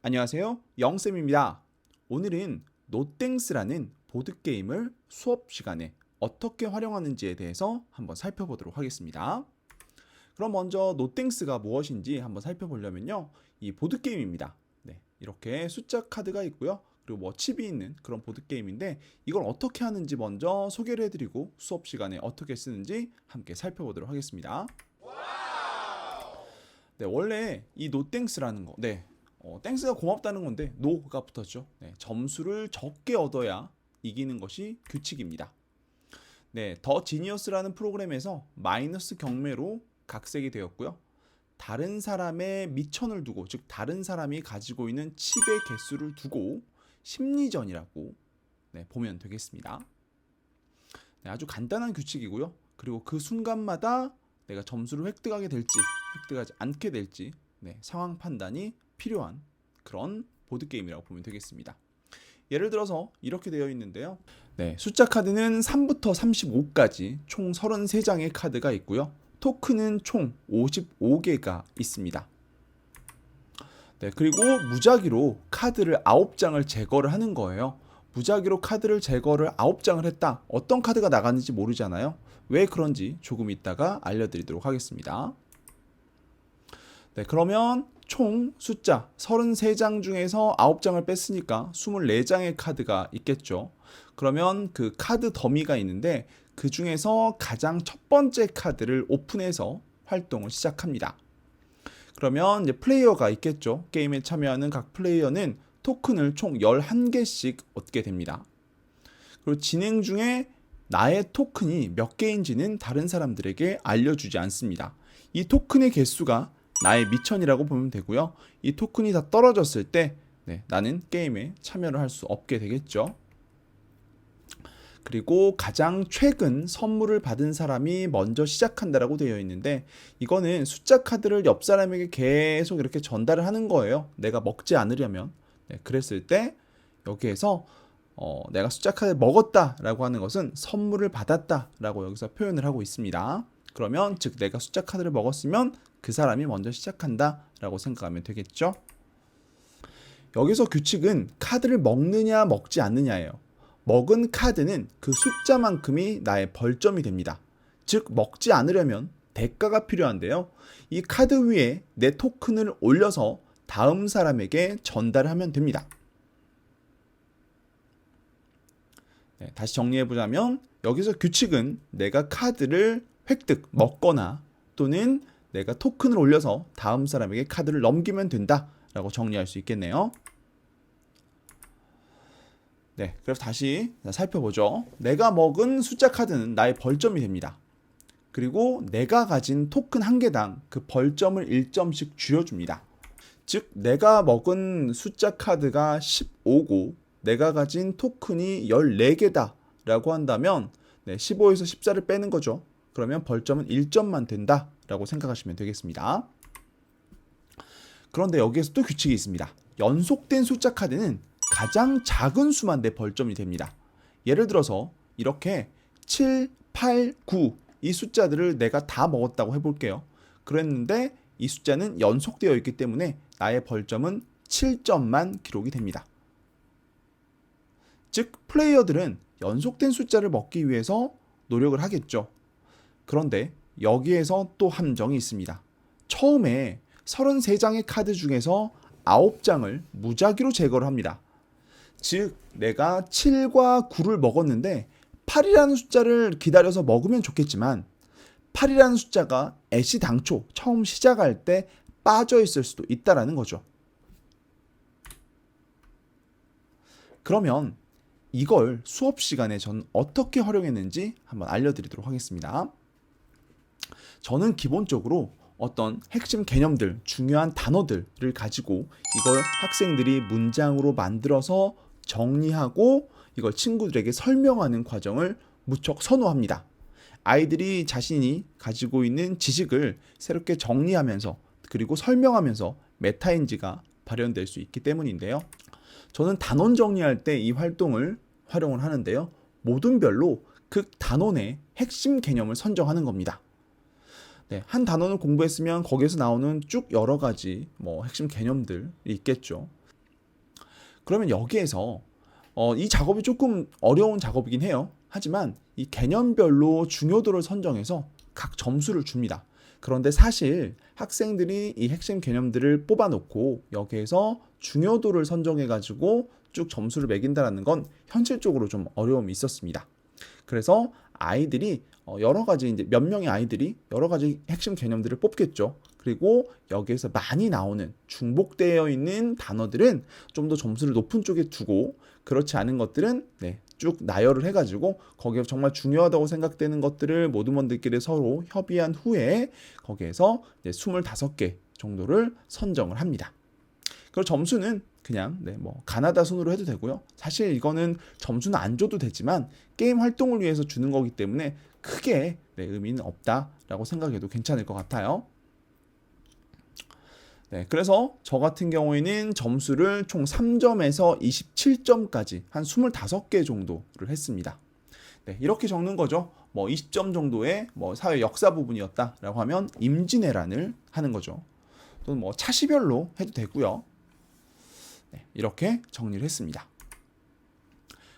안녕하세요. 영쌤입니다. 오늘은 노땡스라는 보드게임을 수업 시간에 어떻게 활용하는지에 대해서 한번 살펴보도록 하겠습니다. 그럼 먼저 노땡스가 무엇인지 한번 살펴보려면요. 이 보드게임입니다. 네, 이렇게 숫자 카드가 있고요. 그리고 뭐 칩이 있는 그런 보드게임인데 이걸 어떻게 하는지 먼저 소개를 해드리고 수업 시간에 어떻게 쓰는지 함께 살펴보도록 하겠습니다. 네, 원래 이 노땡스라는 거, 땡스가 고맙다는 건데 노가 붙었죠. 네, 점수를 적게 얻어야 이기는 것이 규칙입니다. 네, 더 지니어스라는 프로그램에서 마이너스 경매로 각색이 되었고요. 다른 사람의 미천을 두고, 즉 다른 사람이 가지고 있는 칩의 개수를 두고 심리전이라고 보면 되겠습니다. 네, 아주 간단한 규칙이고요. 그리고 그 순간마다 내가 점수를 획득하게 될지 획득하지 않게 될지 상황 판단이 필요한 그런 보드게임이라고 보면 되겠습니다. 예를 들어서 이렇게 되어 있는데요. 숫자 카드는 3부터 35까지 총 33장의 카드가 있고요. 토큰은 총 55개가 있습니다. 그리고 무작위로 카드를 9장을 제거를 하는 거예요. 무작위로 카드를 제거를 9장을 했다. 어떤 카드가 나갔는지 모르잖아요. 왜 그런지 조금 이따가 알려드리도록 하겠습니다. 그러면 총 숫자 33장 중에서 9장을 뺐으니까 24장의 카드가 있겠죠. 그러면 그 카드 더미가 있는데 그 중에서 가장 첫 번째 카드를 오픈해서 활동을 시작합니다. 그러면 이제 플레이어가 있겠죠. 게임에 참여하는 각 플레이어는 토큰을 총 11개씩 얻게 됩니다. 그리고 진행 중에 나의 토큰이 몇 개인지는 다른 사람들에게 알려주지 않습니다. 이 토큰의 개수가 나의 미천이라고 보면 되고요. 이 토큰이 다 떨어졌을 때 나는 게임에 참여를 할 수 없게 되겠죠. 그리고 가장 최근 선물을 받은 사람이 먼저 시작한다라고 되어 있는데 이거는 숫자 카드를 옆 사람에게 계속 이렇게 전달을 하는 거예요. 내가 먹지 않으려면. 그랬을 때 여기에서 내가 숫자 카드를 먹었다라고 하는 것은 선물을 받았다라고 여기서 표현을 하고 있습니다. 그러면 즉 내가 숫자 카드를 먹었으면 그 사람이 먼저 시작한다라고 생각하면 되겠죠. 여기서 규칙은 카드를 먹느냐 먹지 않느냐예요. 먹은 카드는 그 숫자만큼이 나의 벌점이 됩니다. 즉 먹지 않으려면 대가가 필요한데요. 이 카드 위에 내 토큰을 올려서 다음 사람에게 전달하면 됩니다. 다시 정리해보자면 여기서 규칙은 내가 카드를 획득, 먹거나 또는 내가 토큰을 올려서 다음 사람에게 카드를 넘기면 된다라고 정리할 수 있겠네요. 그래서 다시 살펴보죠. 내가 먹은 숫자 카드는 나의 벌점이 됩니다. 그리고 내가 가진 토큰 한 개당 그 벌점을 1점씩 줄여줍니다. 즉 내가 먹은 숫자 카드가 15고 내가 가진 토큰이 14개다 라고 한다면 15에서 14를 빼는 거죠. 그러면 벌점은 1점만 된다 라고 생각하시면 되겠습니다. 그런데 여기에서 또 규칙이 있습니다. 연속된 숫자 카드는 가장 작은 수만 내 벌점이 됩니다. 예를 들어서 이렇게 7, 8, 9 이 숫자들을 내가 다 먹었다고 해볼게요. 그랬는데 이 숫자는 연속되어 있기 때문에 나의 벌점은 7점만 기록이 됩니다. 즉 플레이어들은 연속된 숫자를 먹기 위해서 노력을 하겠죠. 그런데 여기에서 또 함정이 있습니다. 처음에 33장의 카드 중에서 9장을 무작위로 제거를 합니다. 즉 내가 7과 9를 먹었는데 8이라는 숫자를 기다려서 먹으면 좋겠지만 8이라는 숫자가 애시당초 처음 시작할 때 빠져 있을 수도 있다라는 거죠. 그러면 이걸 수업 시간에 전 어떻게 활용했는지 한번 알려드리도록 하겠습니다. 저는 기본적으로 어떤 핵심 개념들, 중요한 단어들을 가지고 이걸 학생들이 문장으로 만들어서 정리하고 이걸 친구들에게 설명하는 과정을 무척 선호합니다. 아이들이 자신이 가지고 있는 지식을 새롭게 정리하면서 그리고 설명하면서 메타인지가 발현될 수 있기 때문인데요. 저는 단원 정리할 때 이 활동을 활용을 하는데요. 모든 별로 그 단원의 핵심 개념을 선정하는 겁니다. 한 단원을 공부했으면 거기에서 나오는 쭉 여러 가지 핵심 개념들이 있겠죠. 그러면 여기에서 이 작업이 조금 어려운 작업이긴 해요. 하지만 이 개념별로 중요도를 선정해서 각 점수를 줍니다. 그런데 사실 학생들이 이 핵심 개념들을 뽑아놓고 여기에서 중요도를 선정해가지고 쭉 점수를 매긴다는 건 현실적으로 좀 어려움이 있었습니다. 그래서 아이들이 여러 가지 이제 몇 명의 아이들이 여러 가지 핵심 개념들을 뽑겠죠. 그리고 여기에서 많이 나오는 중복되어 있는 단어들은 좀 더 점수를 높은 쪽에 두고 그렇지 않은 것들은 쭉 나열을 해가지고 거기에 정말 중요하다고 생각되는 것들을 모두먼들끼리 서로 협의한 후에 거기에서 이제 25개 정도를 선정을 합니다. 그리고 점수는 그냥 뭐 가나다 순으로 해도 되고요. 사실 이거는 점수는 안 줘도 되지만 게임 활동을 위해서 주는 거기 때문에 크게 의미는 없다라고 생각해도 괜찮을 것 같아요. 그래서 저 같은 경우에는 점수를 총 3점에서 27점까지 한 25개 정도를 했습니다. 이렇게 적는 거죠. 뭐 20점 정도의 뭐 사회 역사 부분이었다라고 하면 임진왜란을 하는 거죠. 또는 뭐 차시별로 해도 되고요. 이렇게 정리를 했습니다.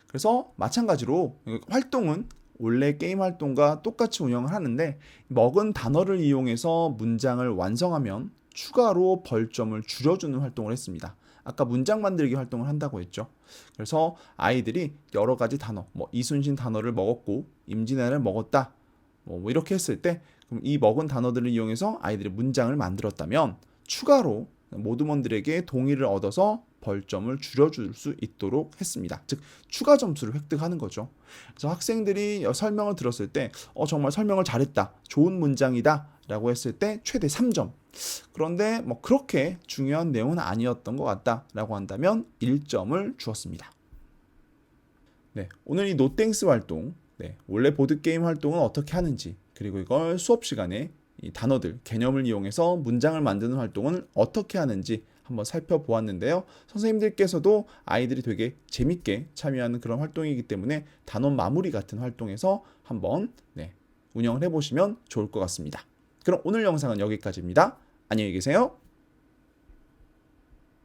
그래서 마찬가지로 활동은 원래 게임 활동과 똑같이 운영을 하는데 먹은 단어를 이용해서 문장을 완성하면 추가로 벌점을 줄여주는 활동을 했습니다. 아까 문장 만들기 활동을 한다고 했죠. 그래서 아이들이 여러 가지 단어, 뭐 이순신 단어를 먹었고 임진왜란을 먹었다. 뭐 이렇게 했을 때 그럼 이 먹은 단어들을 이용해서 아이들이 문장을 만들었다면 추가로 모두먼들에게 동의를 얻어서 벌점을 줄여줄 수 있도록 했습니다. 즉 추가 점수를 획득하는 거죠. 그래서 학생들이 설명을 들었을 때 정말 설명을 잘했다, 좋은 문장이다 라고 했을 때 최대 3점. 그런데 뭐 그렇게 중요한 내용은 아니었던 것 같다 라고 한다면 1점을 주었습니다. 오늘 이 노땡스 활동, 원래 보드게임 활동은 어떻게 하는지, 그리고 이걸 수업 시간에 이 단어들, 개념을 이용해서 문장을 만드는 활동은 어떻게 하는지 한번 살펴보았는데요. 선생님들께서도 아이들이 되게 재밌게 참여하는 그런 활동이기 때문에 단원 마무리 같은 활동에서 한번 운영을 해보시면 좋을 것 같습니다. 그럼 오늘 영상은 여기까지입니다. 안녕히 계세요.